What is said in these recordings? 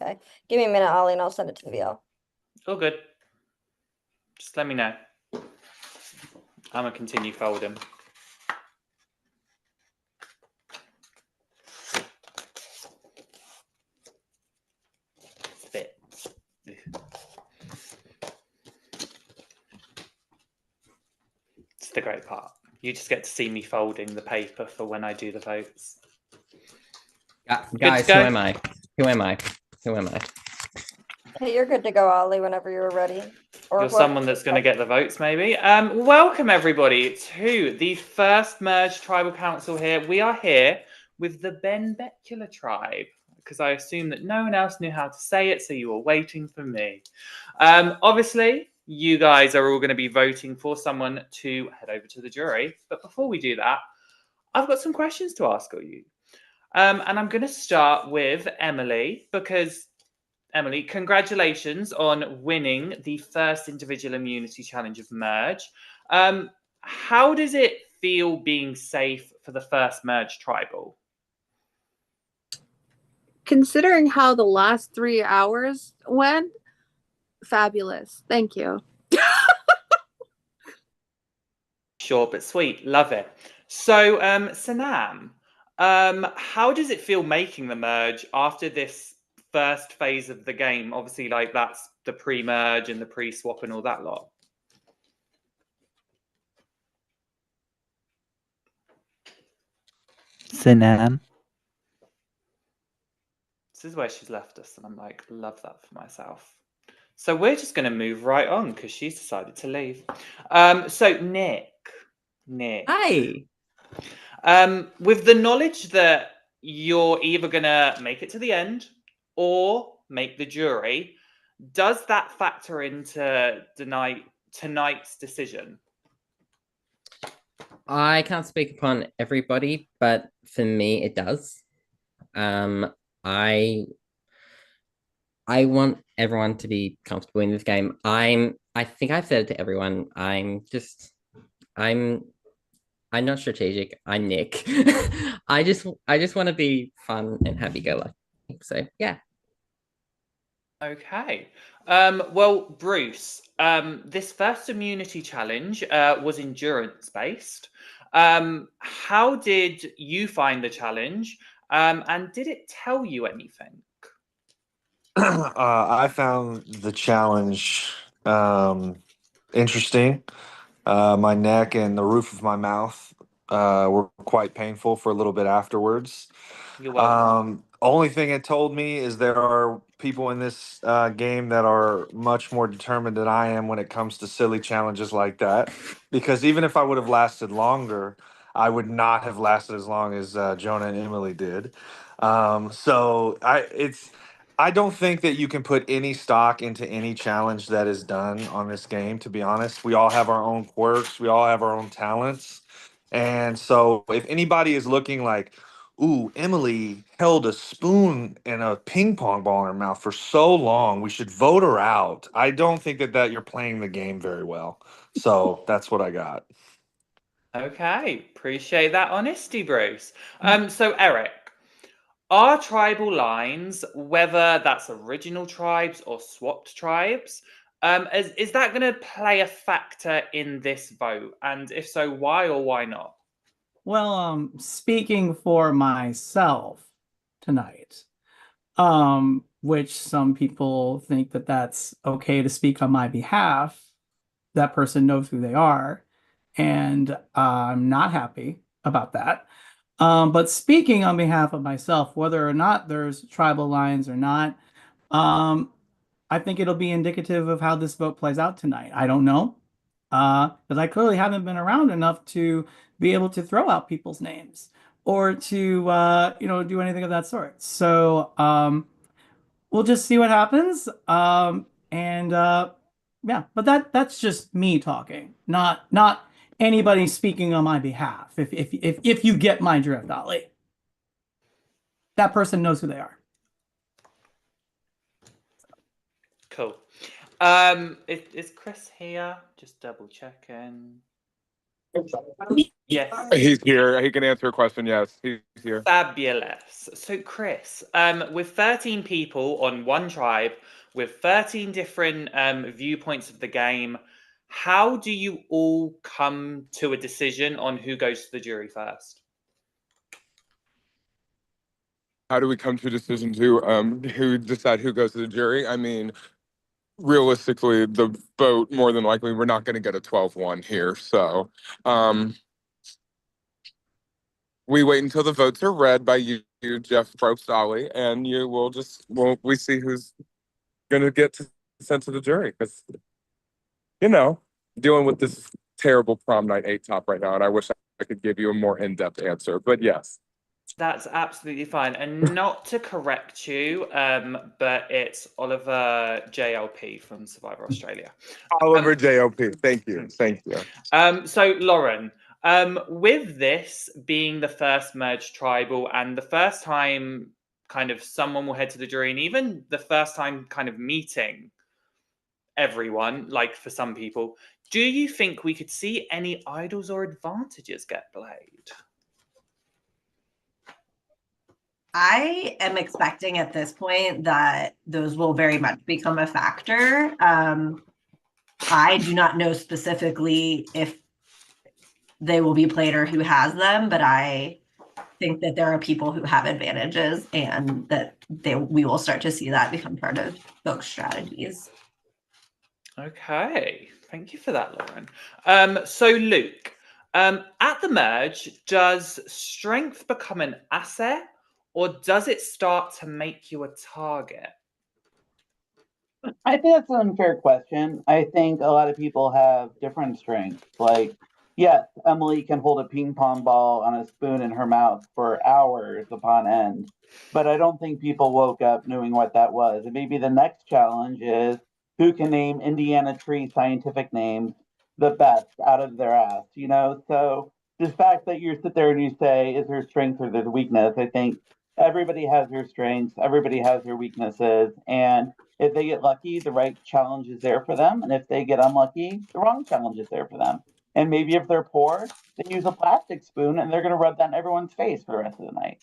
Okay. Give me a minute, Ollie, and I'll send it to the VL. All good. Just let me know. I'm going to continue folding. It's a bit. It's the great part. You just get to see me folding the paper for when I do the votes. Guys, who am I? Who am I? Who am I? Hey, you're good to go, Ollie, whenever you're ready. Or You're someone that's going to get the votes, maybe. Welcome, everybody, to the first merged tribal council here. We are here with the Benbecula tribe, because I assume that no one else knew how to say it, so you were waiting for me. Obviously, you guys are all going to be voting for someone to head over to the jury. But before we do that, I've got some questions to ask of you. And I'm going to start with Emily, because Emily, congratulations on winning the first individual immunity challenge of Merge. How does it feel being safe for the first Merge tribal? Considering how the last 3 hours went, fabulous. Thank you. Short but sweet. Love it. So, Sanam, how does it feel making the Merge after this first phase of the game? Obviously, like that's the pre-merge and the pre-swap and all that lot. Sanam. This is where she's left us, and I'm like, love that for myself. So we're just going to move right on because she's decided to leave. So Nick. Hi. With the knowledge that you're either going to make it to the end or make the jury, does that factor into tonight's decision? I can't speak upon everybody, but for me, it does. I want everyone to be comfortable in this game. I think I've said it to everyone. I'm not strategic. I'm Nick. I just want to be fun and happy go lucky. So yeah. Okay. Well, Bruce, this first immunity challenge was endurance based. How did you find the challenge? And did it tell you anything? I found the challenge interesting. My neck and the roof of my mouth were quite painful for a little bit afterwards. You're welcome. Only thing it told me is there are people in this game that are much more determined than I am when it comes to silly challenges like that. Because even if I would have lasted longer, I would not have lasted as long as Jonah and Emily did. I don't think that you can put any stock into any challenge that is done on this game, to be honest. We all have our own quirks, we all have our own talents. And so if anybody is looking like, ooh, Emily held a spoon and a ping pong ball in her mouth for so long, we should vote her out. I don't think that you're playing the game very well. So that's what I got. Okay, appreciate that honesty, Bruce. So Eric, are tribal lines, whether that's original tribes or swapped tribes, is that going to play a factor in this vote? And if so, why or why not? Well, speaking for myself tonight, which some people think that that's okay to speak on my behalf, that person knows who they are, and I'm not happy about that. But speaking on behalf of myself, whether or not there's tribal lines or not, I think it'll be indicative of how this vote plays out tonight. I don't know, because I clearly haven't been around enough to be able to throw out people's names or to do anything of that sort. So we'll just see what happens. And yeah, but that's just me talking, not anybody speaking on my behalf. If you get my drift, Ollie, that person knows who they are. Cool. Is Chris here? Just double checking. Yes. He's here. He can answer a question. Yes, he's here. Fabulous. So, Chris, with 13 people on one tribe, with 13 different viewpoints of the game, how do you all come to a decision on who goes to the jury first? How do we come to a decision to who decide who goes to the jury? I mean, realistically, the vote more than likely we're not going to get a 12-1 here. So we wait until the votes are read by you, Jeff Probst Ali, and we see who's going to get sent to the jury, because dealing with this terrible prom night 8 top right now, and I wish I could give you a more in-depth answer, but yes. That's absolutely fine. And not to correct you, but it's Oliver JLP from Survivor Australia. Oliver JLP. Thank you. Thank you. So, Lauren, with this being the first merged tribal and the first time kind of someone will head to the jury, and even the first time kind of meeting everyone, like for some people, do you think we could see any idols or advantages get played? I am expecting at this point that those will very much become a factor. I do not know specifically if they will be played or who has them, but I think that there are people who have advantages and that we will start to see that become part of folks' strategies. Okay, thank you for that, Lauren. So Luke, at the merge, does strength become an asset, or does it start to make you a target? I think that's an unfair question. I think a lot of people have different strengths. Like, yes, Emily can hold a ping pong ball on a spoon in her mouth for hours upon end, but I don't think people woke up knowing what that was. And maybe the next challenge is who can name Indiana tree scientific names the best out of their ass, So the fact that you sit there and you say, is there strength or there's weakness? I think everybody has their strengths, everybody has their weaknesses, and if they get lucky, the right challenge is there for them. And if they get unlucky, the wrong challenge is there for them. And maybe if they're poor, they use a plastic spoon and they're going to rub that in everyone's face for the rest of the night.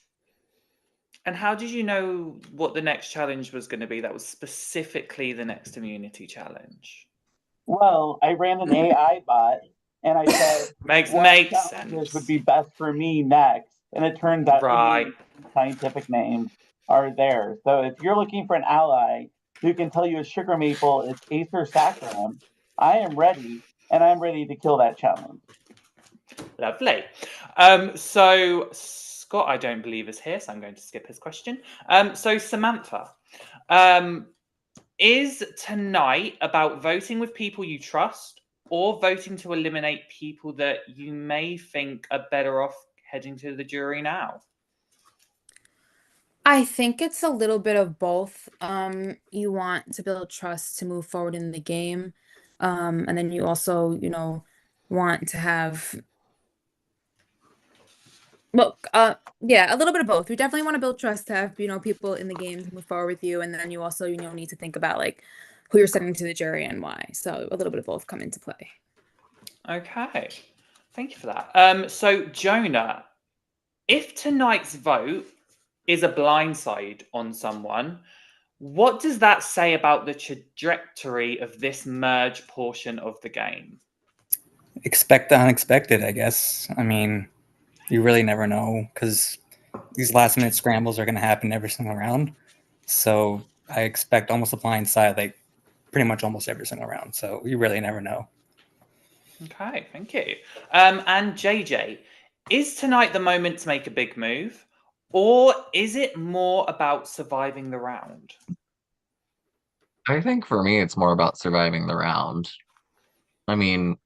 And how did you know what the next challenge was going to be? That was specifically the next immunity challenge. Well, I ran an AI bot and I said, makes challenges sense. would be best for me next. And it turns out right. Scientific names are there. So if you're looking for an ally who can tell you a sugar maple is Acer saccharum, I am ready, and I'm ready to kill that challenge. Lovely. So Scott, I don't believe is here, so I'm going to skip his question. So Samantha, is tonight about voting with people you trust or voting to eliminate people that you may think are better off heading to the jury now? I think it's a little bit of both. You want to build trust to move forward in the game. And then you also, want to have yeah, a little bit of both. We definitely want to build trust to have, people in the game to move forward with you. And then you also, need to think about like who you're sending to the jury and why. So a little bit of both come into play. Okay. Thank you for that. So Jonah, if tonight's vote is a blindside on someone, what does that say about the trajectory of this merge portion of the game? Expect the unexpected, I guess. I mean, you really never know because these last minute scrambles are going to happen every single round. So I expect almost a blindside, like pretty much almost every single round. So you really never know. Okay, thank you. And JJ, is tonight the moment to make a big move? Or is it more about surviving the round? I think for me, it's more about surviving the round. I mean,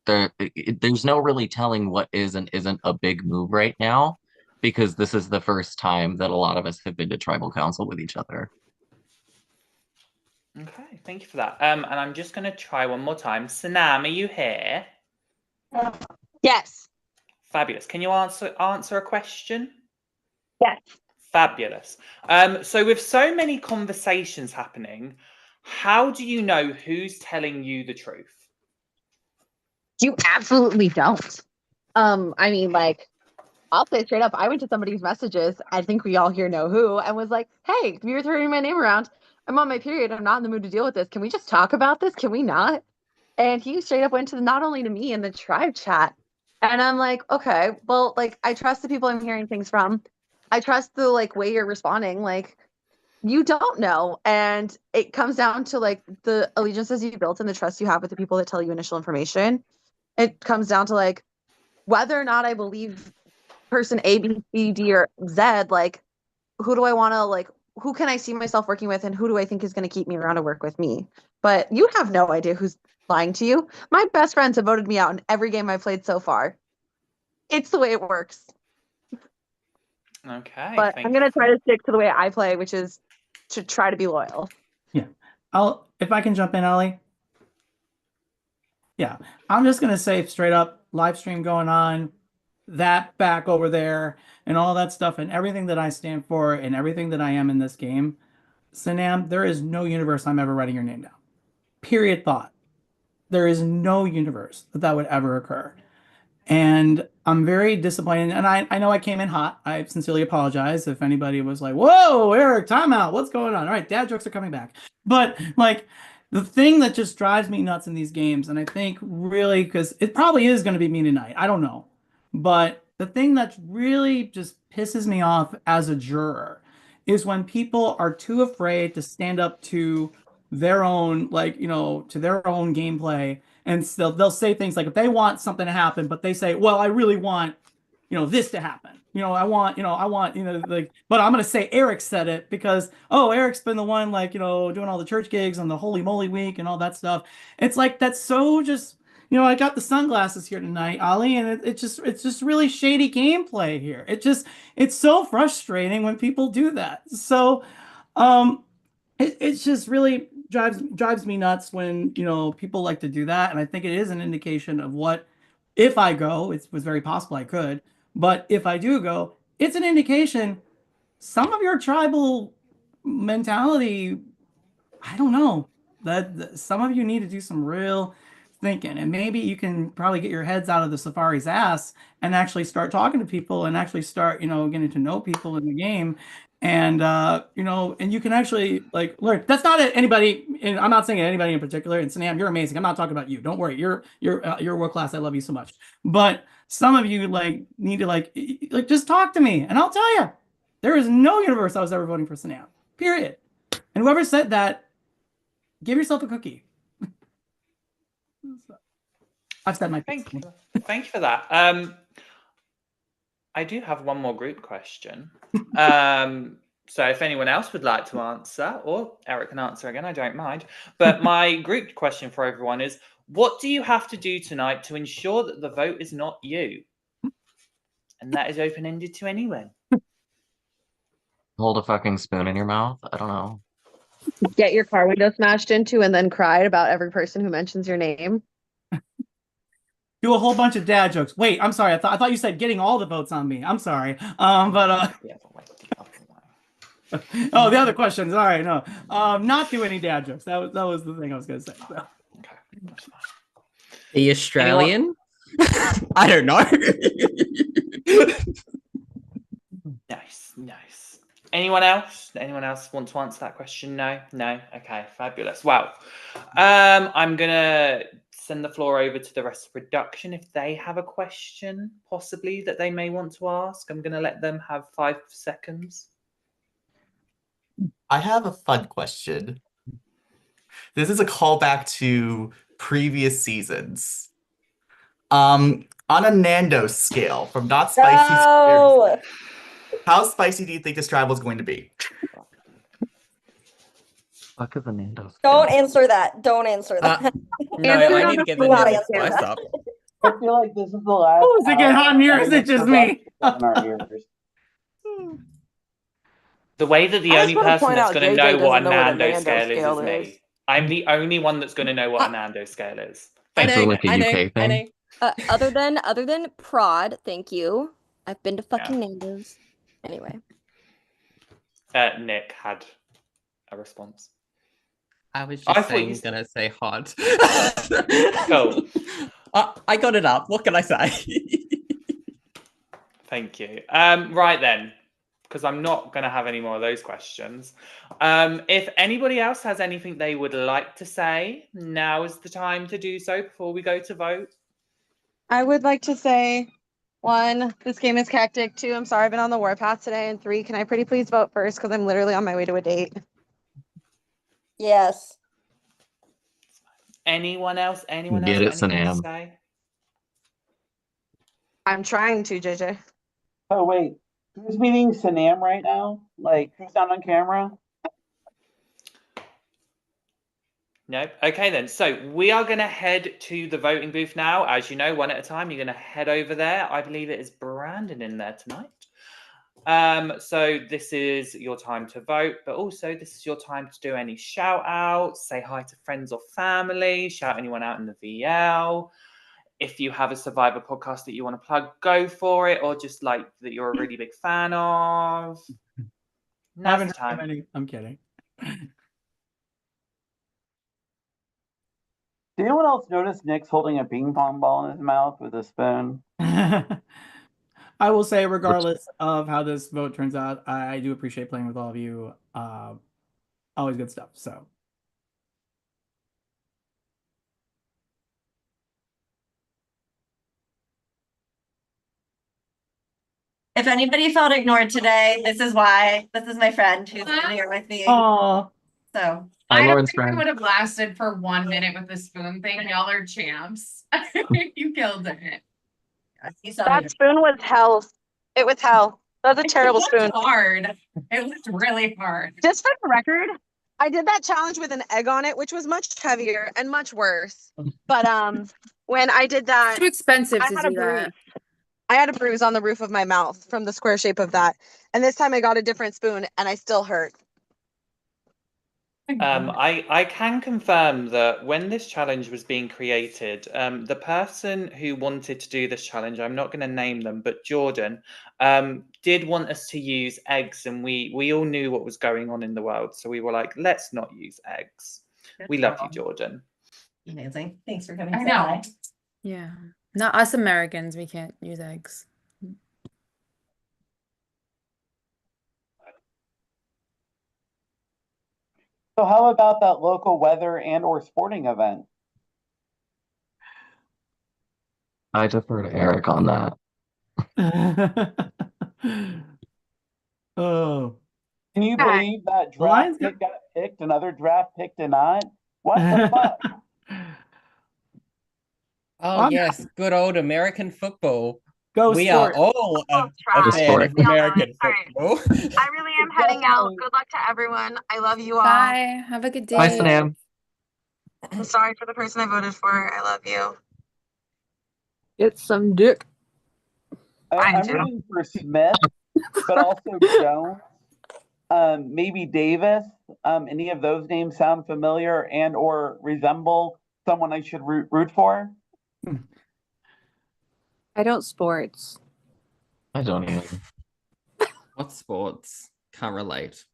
there's no really telling what is and isn't a big move right now, because this is the first time that a lot of us have been to tribal council with each other. Okay, thank you for that. And I'm just going to try one more time. Sanam, are you here? Yes. Fabulous. Can you answer a question? Yes. Fabulous. So with so many conversations happening, how do you know who's telling you the truth? You absolutely don't. I mean, like, I'll say straight up, I went to somebody's messages, I think we all here know who, and was like, hey, you're throwing my name around. I'm on my period. I'm not in the mood to deal with this. Can we just talk about this? Can we not? And he straight up went to not only to me in the tribe chat. And I'm like, okay, well, like, I trust the people I'm hearing things from. I trust the like way you're responding. Like, you don't know. And it comes down to like the allegiances you built and the trust you have with the people that tell you initial information. It comes down to like whether or not I believe person A, B, C, D, or Z, like, who do I want to, like, who can I see myself working with and who do I think is going to keep me around to work with me? But you have no idea who's lying to you. My best friends have voted me out in every game I've played so far. It's the way it works. Okay. But I'm going to try to stick to the way I play, which is to try to be loyal. Yeah. If I can jump in, Ellie. Yeah. I'm just going to say straight up, live stream going on, that back over there, and all that stuff, and everything that I stand for, and everything that I am in this game. Sanam, there is no universe I'm ever writing your name down. Period thought. There is no universe that would ever occur. And I'm very disappointed. And I know I came in hot. I sincerely apologize if anybody was like, whoa, Eric, timeout. What's going on? All right, dad jokes are coming back. But like the thing that just drives me nuts in these games, and I think really, because it probably is going to be me tonight. I don't know. But the thing that really just pisses me off as a juror is when people are too afraid to stand up to their own, like, to their own gameplay. And still, they'll say things like if they want something to happen, but they say, well, I really want, this to happen. I want, like, but I'm going to say Eric said it because, oh, Eric's been the one, like, doing all the church gigs on the Holy Moly Week and all that stuff. It's like, that's so just, I got the sunglasses here tonight, Ollie, and it's just really shady gameplay here. It's so frustrating when people do that. So, it's just really drives me nuts when people like to do that, and I think it is an indication of what if I go. It was very possible I could, but if I do go, it's an indication some of your tribal mentality. I don't know that some of you need to do some real thinking, and maybe you can probably get your heads out of the safari's ass and actually start talking to people and actually start getting to know people in the game. And and you can actually like learn. That's not anybody, and I'm not saying anybody in particular. And Sam, you're amazing. I'm not talking about you. Don't worry. You're world class. I love you so much. But some of you like need to like just talk to me, and I'll tell you, there is no universe I was ever voting for Sanam. Period. And whoever said that, give yourself a cookie. I've said my piece. Thank you for that. I do have one more group question. So if anyone else would like to answer, or Eric can answer again, I don't mind. But my group question for everyone is, what do you have to do tonight to ensure that the vote is not you? And that is open-ended to anyone. Hold a fucking spoon in your mouth? I don't know. Get your car window smashed into and then cried about every person who mentions your name. Do a whole bunch of dad jokes. Wait, I'm sorry. I thought you said getting all the votes on me. I'm sorry. Oh, the other questions. All right, no. Not do any dad jokes. That was the thing I was gonna say. So. Okay, that's fine. The Australian? I don't know. Nice. Anyone else? Anyone else want to answer that question? No? Okay, fabulous. Well, I'm gonna send the floor over to the rest of production. If they have a question, possibly that they may want to ask, I'm gonna let them have 5 seconds. I have a fun question. This is a callback to previous seasons. On a Nando scale, from not spicy to how spicy do you think this tribal is going to be? Fuck is a Nando scale? Don't answer that. Don't answer that. No, I need to get the Nando spice up. I feel like this is the last. Oh, is it getting hot in here? Is it just me? In our ears. The way that the I only just wanna person point that's out going to JJ know what a doesn't know what a Nando Nando scale scale is is. me. I'm the only one that's going to know what a Nando scale is. I know, like a UK thing. Other than prod, thank you. I've been to fucking Nando's. Anyway. Nick had a response. I was just gonna say hot. Cool. I got it up. What can I say? Thank you. Right then, because I'm not going to have any more of those questions. If anybody else has anything they would like to say, now is the time to do so before we go to vote. I would like to say, 1, this game is hectic. 2, I'm sorry I've been on the warpath today. And 3, can I pretty please vote first because I'm literally on my way to a date. Yes. Anyone else? Anyone else Get it, got anything to Sanam. say? I'm trying to, JJ. Oh wait, who's meeting Sanam right now? Like, who's not on camera? Nope. Okay then. So we are going to head to the voting booth now. As you know, one at a time. You're going to head over there. I believe it is Brandon in there tonight. So this is your time to vote, but also this is your time to do any shout outs, say hi to friends or family, shout anyone out in the VL. If you have a Survivor podcast that you want to plug, go for it, or just like that you're a really big fan of. Now's the time. I'm kidding. Did anyone else notice Nick's holding a ping pong ball in his mouth with a spoon? I will say, regardless of how this vote turns out, I do appreciate playing with all of you. Always good stuff. So If anybody felt ignored today, this is why. This is my friend who's in here with me. Aw. So Hi, I don't Lauren's think I friend. would have lasted for 1 minute with the spoon thing. Y'all are champs. You killed it. That spoon was hell. It was hell. That was a terrible It spoon. looked hard. It looked really hard. Just for the record, I did that challenge with an egg on it, which was much heavier and much worse. But when I did that, Too expensive I to had a do bruise. that. I had a bruise on the roof of my mouth from the square shape of that. And this time I got a different spoon and I still hurt. I can confirm that when this challenge was being created, the person who wanted to do this challenge, I'm not going to name them, but Jordan, did want us to use eggs, and we all knew what was going on in the world, so we were like, let's not use eggs. We love you, Jordan. Amazing. Thanks for coming. I know. Yeah. Not us Americans, we can't use eggs. So how about that local weather and or sporting event? I defer to Eric on that. Oh. Can you believe that Lions draft pick got picked, another draft pick did not? What the fuck? Oh yes, good old American football. Go we sport. are all a Go fan sport. of American football. I really am heading out. Good luck to everyone. I love you all. Bye. Have a good day. Bye, Sanam. I'm sorry for the person I voted for. I love you. Get some dick. I'm rooting for Smith, but also Jones. Maybe Davis. Any of those names sound familiar and or resemble someone I should root for? I don't sports. I don't even. What sports? Can't relate.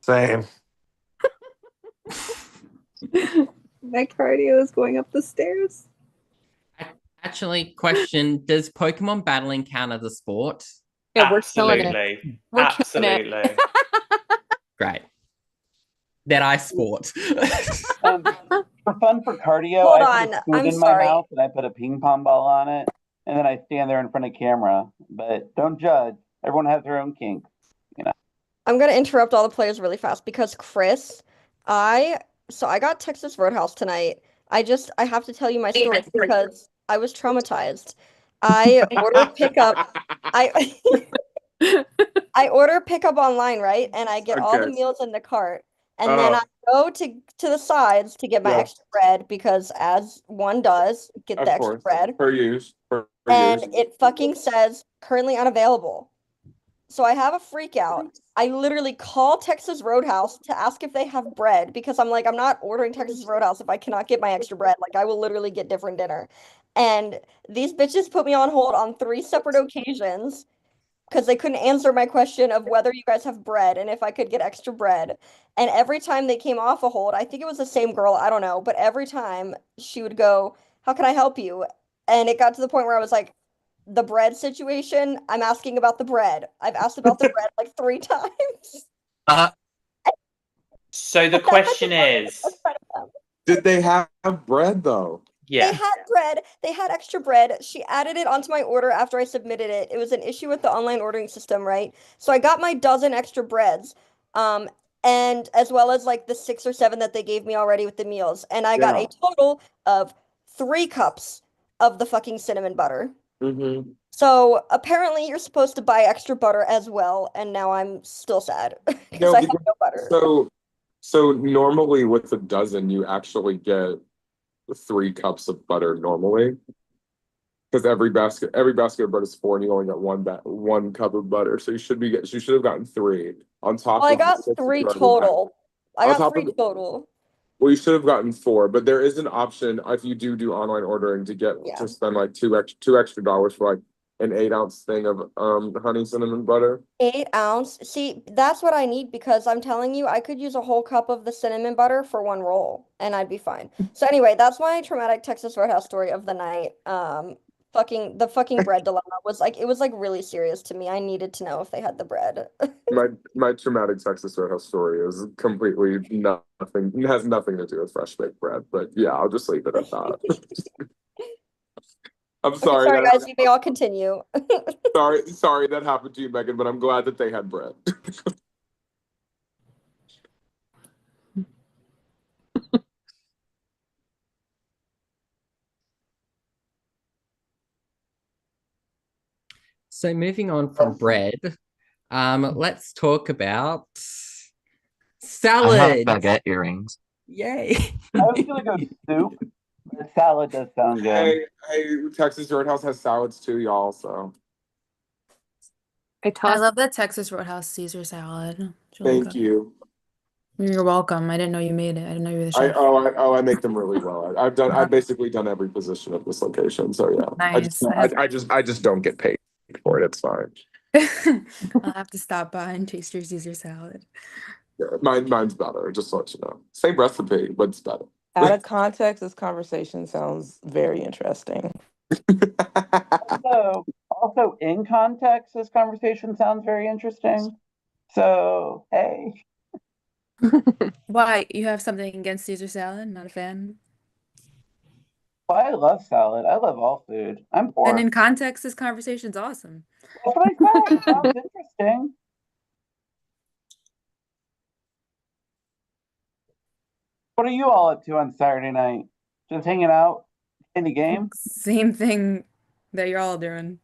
Same. My cardio is going up the stairs. Actually, question: does Pokemon battling count as a sport? Yeah, we're killing it. Absolutely. We're killing it. Absolutely. Great. Then I sport. For fun for cardio, Hold I put a on, spoon I'm in my sorry. mouth and I put a ping pong ball on it, and then I stand there in front of camera. But don't judge. Everyone has their own kink. I'm gonna interrupt all the players really fast because Chris, I got Texas Roadhouse tonight. I have to tell you my story because I was traumatized. I order pickup. I order pickup online, right? And I get all the Okay. meals in the cart. And then I go to the sides to get my extra bread because as one does, get the extra bread. Per use. And it fucking says currently unavailable. So I have a freak out. I literally call Texas Roadhouse to ask if they have bread because I'm like, I'm not ordering Texas Roadhouse if I cannot get my extra bread. Like, I will literally get different dinner. And these bitches put me on hold on 3 separate occasions. because they couldn't answer my question of whether you guys have bread and if I could get extra bread. And every time they came off a hold, I think it was the same girl, I don't know, but every time she would go, "How can I help you?" And it got to the point where I was like, the bread situation, I'm asking about the bread. I've asked about the bread like 3 times. So the question is, Did they have bread though? They had bread. They had extra bread. She added it onto my order after I submitted it. It was an issue with the online ordering system, right? So I got my dozen extra breads, and as well as like the 6 or 7 that they gave me already with the meals. And I got a total of 3 cups of the fucking cinnamon butter. Mm-hmm. So apparently you're supposed to buy extra butter as well, and now I'm still sad because No, I have no butter. so normally with a dozen, you actually get 3 cups of butter normally. Because every basket of butter is 4, and you only got one cup of butter. So you should have gotten 3 on top Well, I of the got 6 that 3 you already had. total. I On got top 3 of total. Well, you should have gotten 4, but there is an option if you do online ordering to get to spend like two extra dollars for like an 8-ounce thing of honey cinnamon butter. 8 ounce. See, that's what I need because I'm telling you, I could use a whole cup of the cinnamon butter for 1 roll and I'd be fine. So anyway, that's my traumatic Texas Roadhouse story of the night. The fucking bread dilemma was like, it was like really serious to me. I needed to know if they had the bread. My traumatic Texas Roadhouse story is completely nothing. It has nothing to do with fresh baked bread. But yeah, I'll just leave it at that. I'm Okay, sorry. sorry guys, you may all continue. Sorry that happened to you, Megan. But I'm glad that they had bread. So moving on from bread, let's talk about I have salad. baguette earrings. Yay. I was gonna go soup, but salad does sound good. Hey, Texas Roadhouse has salads too, y'all. So I love the Texas Roadhouse Caesar salad. It's really thank good. you. You're welcome. I didn't know you made it. I didn't know you were the I chef. I make them really well. I've basically done every position of this location. So yeah, Nice. I just don't get paid for it. It's fine. I'll have to stop by and taste your Caesar salad. Yeah, mine's better. Just to let you know, same recipe, but it's better. Out of context, this conversation sounds very interesting. Also in context, this conversation sounds very interesting. So hey. Why? You have something against Caesar salad? Not a fan? Well, I love salad. I love all food. I'm poor. And in context, this conversation's awesome. That's what I said. It sounds interesting. What are you all up to on Saturday night? Just hanging out in the game? Same thing that you're all doing.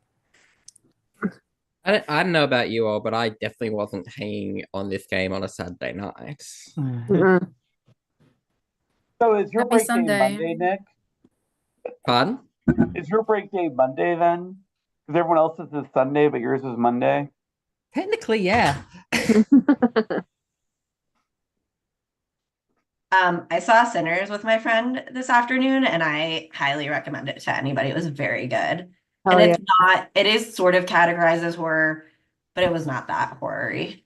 I don't know about you all, but I definitely wasn't hanging on this game on a Saturday night. So is your Happy break day Sunday. Monday, Nick? Pardon? Is your break day Monday then? Because everyone else's is Sunday, but yours is Monday? Technically, yeah. I saw Sinners with my friend this afternoon, and I highly recommend it to anybody. It was very good. Oh, And it is sort of categorized as horror, but it was not that horror-y.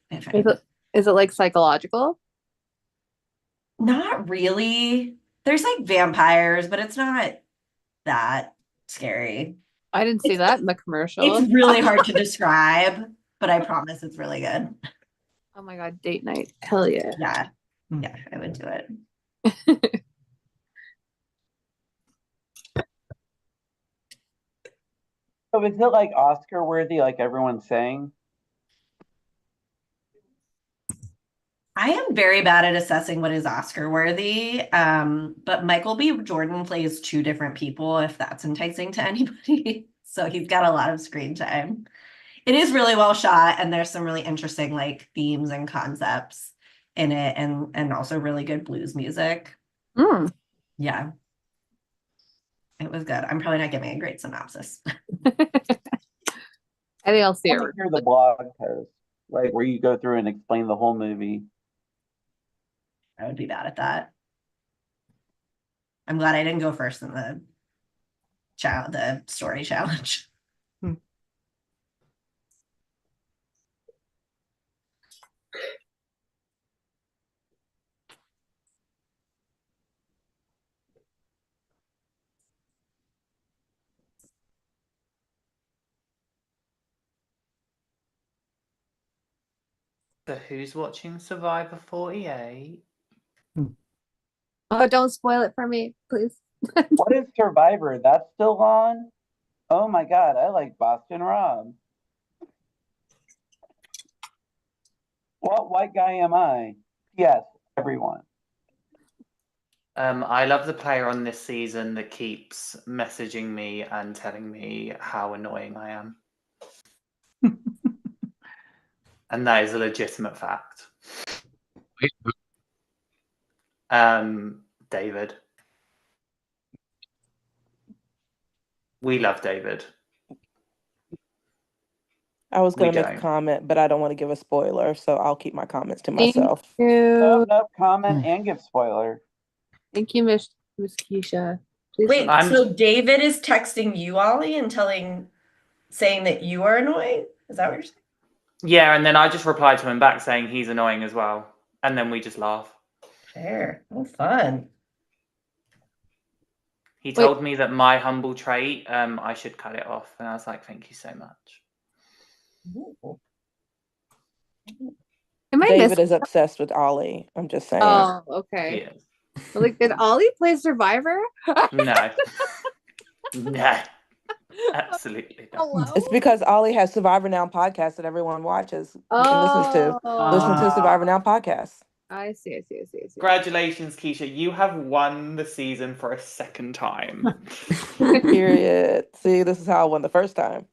Is it like psychological? Not really. There's like vampires, but it's not that scary. I didn't see that in the commercial. It's really hard to describe, but I promise it's really good. Oh my God, date night. Hell yeah. Yeah. Yeah, I would do it. So is it like Oscar worthy, like everyone's saying? I am very bad at assessing what is Oscar worthy. But Michael B. Jordan plays 2 different people, if that's enticing to anybody. So he's got a lot of screen time. It is really well shot, and there's some really interesting like themes and concepts in it, and also really good blues music. Yeah. It was good. I'm probably not giving a great synopsis. I think I'll see I it. want to hear the blog post, like where you go through and explain the whole movie. I would be bad at that. I'm glad I didn't go first in the story challenge. So who's watching Survivor 48? Oh, don't spoil it for me, please. What is Survivor? That's still on? Oh my god, I like Boston Rob. What white guy am I? Yes, everyone. I love the player on this season that keeps messaging me and telling me how annoying I am. And that is a legitimate fact. David. We love David. I was We going to make a don't. comment, but I don't want to give a spoiler, so I'll keep my comments to Thank myself. you. Nope, comment and give spoiler. Thank you, Miss Keisha. Please Wait, don't- so David is texting you, Ollie, and saying that you are annoying? Is that what you're saying? Yeah, and then I just replied to him back saying he's annoying as well. And then we just laugh. Fair. Oh, fun. He told me that my humble trait, I should cut it off. And I was like, thank you so much. Am I David missing? is obsessed with Ollie. I'm just saying. Oh, okay. He is. Like, did Ollie play Survivor? No. No. Absolutely not. Hello? It's because Ollie has Survivor Now podcast that everyone watches and listens to. Listen to Survivor Now podcast. I see. Congratulations, Keisha. You have won the season for a second time. Period. See, this is how I won the first time.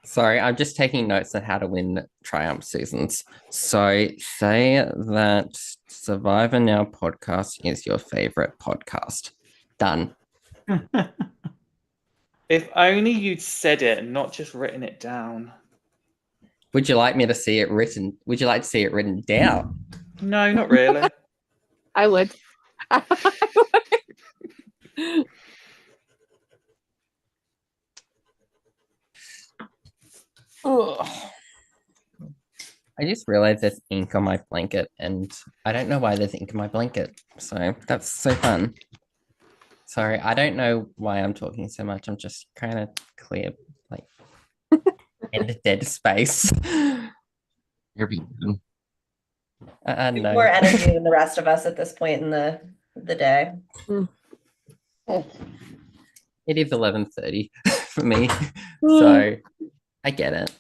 Sorry, I'm just taking notes on how to win Triumph seasons. So say that Survivor Now podcast is your favorite podcast. Done. If only you'd said it and not just written it down. Would you like me to see it written? Would you like to see it written down? No, not really. I would. I just realized there's ink on my blanket, and I don't know why there's ink on my blanket. So that's so fun. Sorry, I don't know why I'm talking so much. I'm just trying to clear like dead space. You're being No. More energy than the rest of us at this point in the day. It is 11:30 for me, so I get it.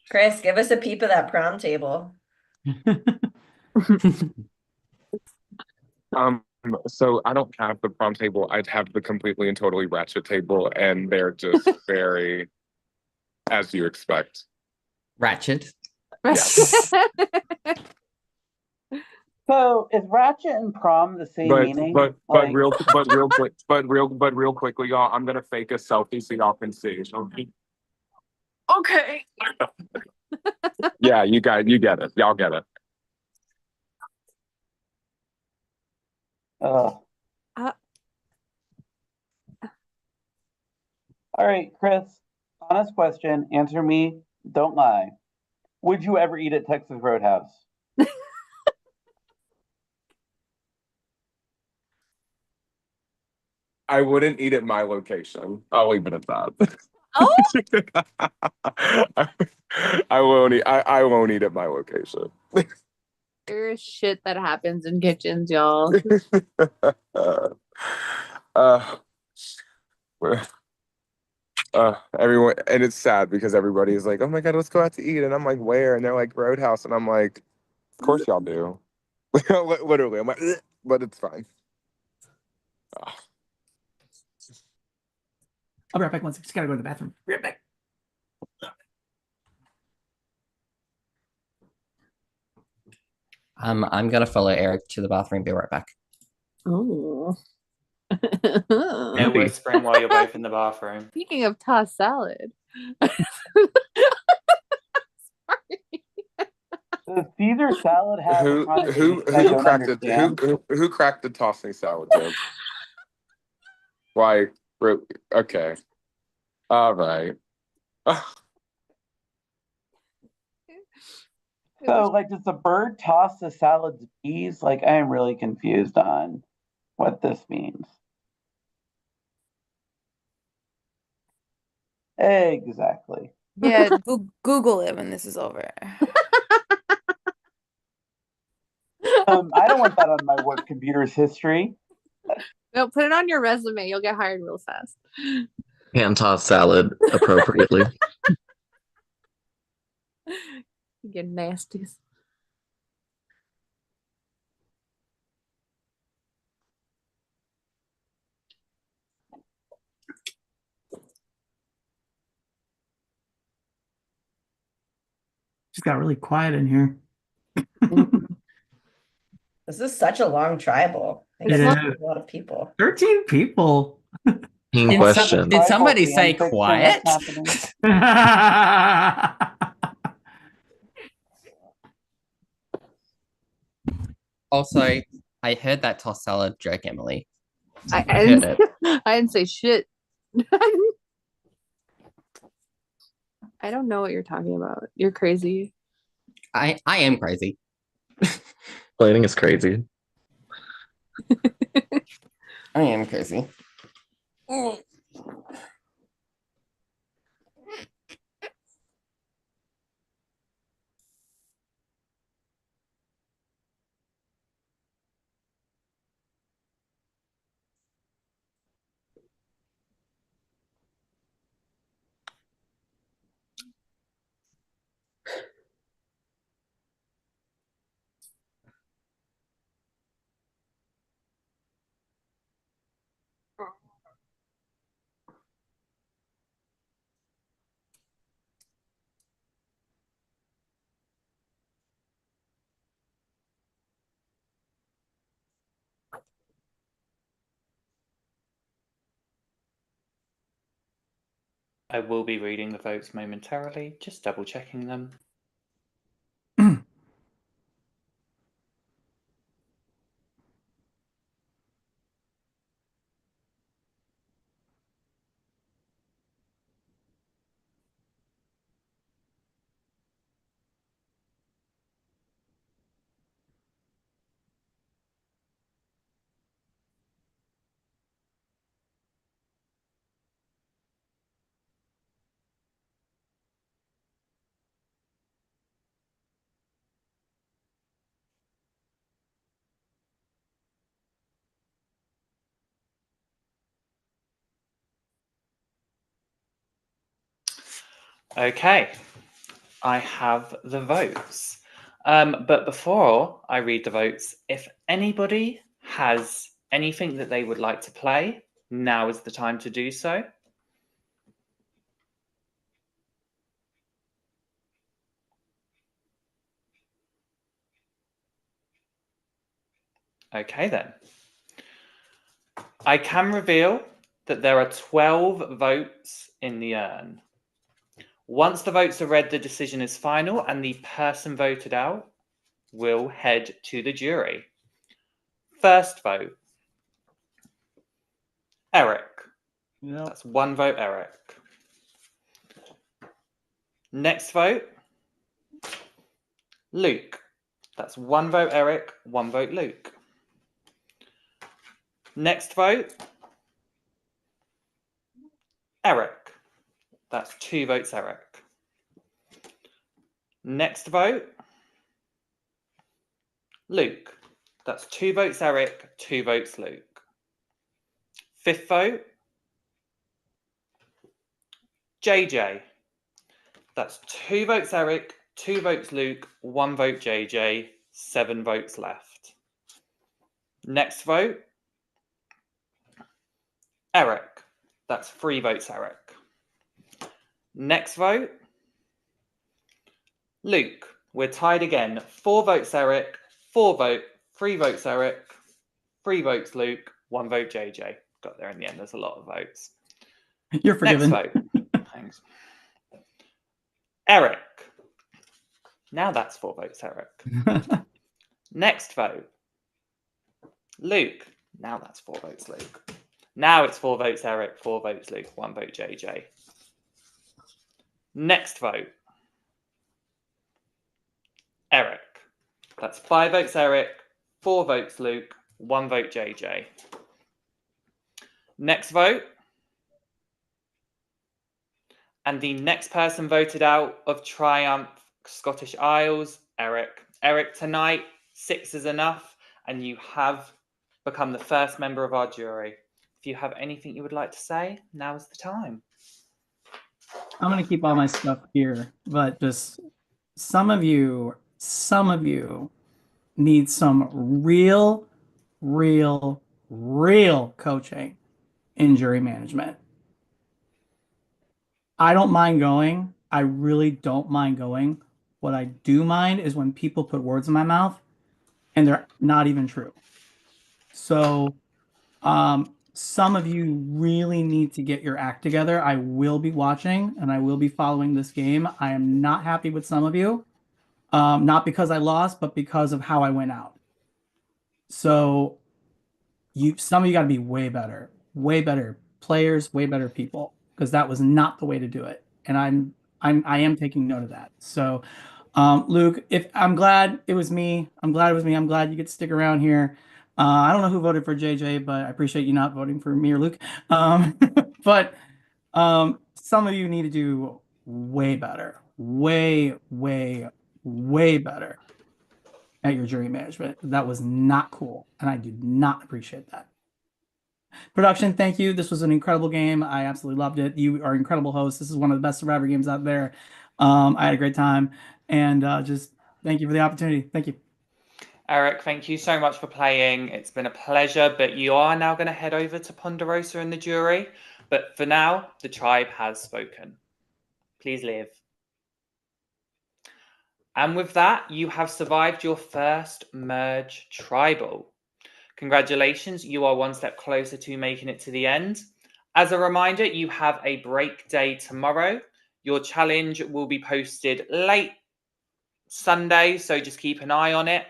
Chris, give us a peep of that prom table. So I don't have the prom table. I'd have the completely and totally ratchet table, and they're just very, as you expect. Ratchet. Yes. So is ratchet and prom the same meaning? But Like- real quickly, y'all, I'm gonna fake a selfie so y'all can see. Okay. Yeah, you get it. Y'all get it. All right, Chris, honest question. Answer me. Don't lie. Would you ever eat at Texas Roadhouse? I wouldn't eat at my location. I'll leave it at that. Oh. I won't eat. I won't eat at my location. There's shit that happens in kitchens, y'all. Everyone, and it's sad because everybody is like, "Oh my god, let's go out to eat," and I'm like, "Where?" And they're like, "Roadhouse," and I'm like, "Of course y'all do." Literally, I'm like, "Ugh," but it's fine. I'll be right back. Once just gotta go to the bathroom. Be right back. I'm gonna follow Eric to the bathroom. Be right back. Oh. No whispering while you're both in the bathroom. Speaking of tossed salad. Does Caesar salad have Who a connotation I don't cracked it? understand? Who cracked the tossing salad joke? Why? Okay. All right. So, like, does the bird toss the salad's peas? Like, I am really confused on what this means. Exactly. Yeah, Google it when this is over. I don't want that on my work computer's history. No, put it on your resume. You'll get hired real fast. Hand toss salad appropriately. You get nasties. Just got really quiet in here. This is such a long tribal. I It guess is. there's a lot of people. 13 people. Team question. Did somebody Tribal say fan fiction quiet? that's happening. Also, I heard that tossed salad joke, Emily. I heard it. I didn't say shit. I don't know what you're talking about. You're crazy. I am crazy. Plating is crazy. I am crazy. I will be reading the votes momentarily, just double checking them. Okay, I have the votes. But before I read the votes, if anybody has anything that they would like to play, now is the time to do so. Okay then. I can reveal that there are 12 votes in the urn. Once the votes are read, the decision is final and the person voted out will head to the jury. First vote, Eric. Yep. That's one vote, Eric. Next vote, Luke. That's one vote, Eric, one vote, Luke. Next vote, Eric. That's two votes, Eric. Next vote, Luke. That's two votes, Eric, two votes, Luke. Fifth vote, JJ. That's two votes, Eric, two votes, Luke, one vote, JJ, 7 votes left. Next vote, Eric. That's 3 votes, Eric. Next vote, Luke. We're tied again. 4 votes, Eric, 3 votes, Eric, 3 votes, Luke, 1 vote, JJ. Got there in the end. There's a lot of votes. You're forgiven. Next vote. Thanks. Eric. Now that's 4 votes, Eric. Next vote. Luke. Now that's 4 votes, Luke. Now it's 4 votes, Eric, 4 votes, Luke, 1 vote, JJ. Next vote. Eric. That's 5 votes, Eric, 4 votes, Luke, 1 vote, JJ. Next vote. And the next person voted out of Triumph Scottish Isles, Eric. Eric, tonight, 6 is enough, and you have become the first member of our jury. If you have anything you would like to say, now is the time. I'm gonna keep all my stuff here, but just some of you need some real coaching in jury management. I don't mind going. I really don't mind going. What I do mind is when people put words in my mouth and they're not even true. So some of you really need to get your act together. I will be watching and I will be following this game. I am not happy with some of you, not because I lost, but because of how I went out. So some of you got to be way better players, way better people, because that was not the way to do it. And I am taking note of that. So, Luke, if I'm glad it was me. I'm glad it was me. I'm glad you get to stick around here. I don't know who voted for JJ, but I appreciate you not voting for me or Luke. But some of you need to do way better, way better at your jury management. That was not cool, and I do not appreciate that. Production, thank you. This was an incredible game. I absolutely loved it. You are incredible hosts. This is one of the best Survivor games out there. I had a great time, and just thank you for the opportunity. Thank you. Eric, thank you so much for playing. It's been a pleasure, but you are now going to head over to Ponderosa and the jury. But for now, the tribe has spoken. Please leave. And with that, you have survived your first merge tribal. Congratulations, you are one step closer to making it to the end. As a reminder, you have a break day tomorrow. Your challenge will be posted late Sunday, so just keep an eye on it.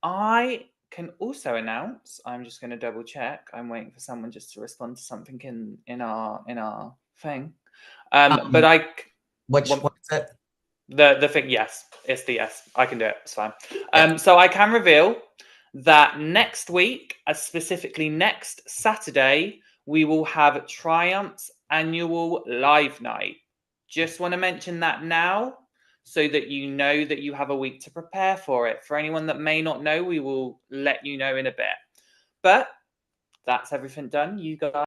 I can also announce, I'm just going to double check. I'm waiting for someone just to respond to something in our thing. But I what's it? The thing, yes, it's the yes. I can do it. It's fine. So I can reveal that next week, specifically next Saturday, we will have Triumph's annual live night. Just want to mention that now so that you know that you have a week to prepare for it. For anyone that may not know, we will let you know in a bit. But that's everything done. You guys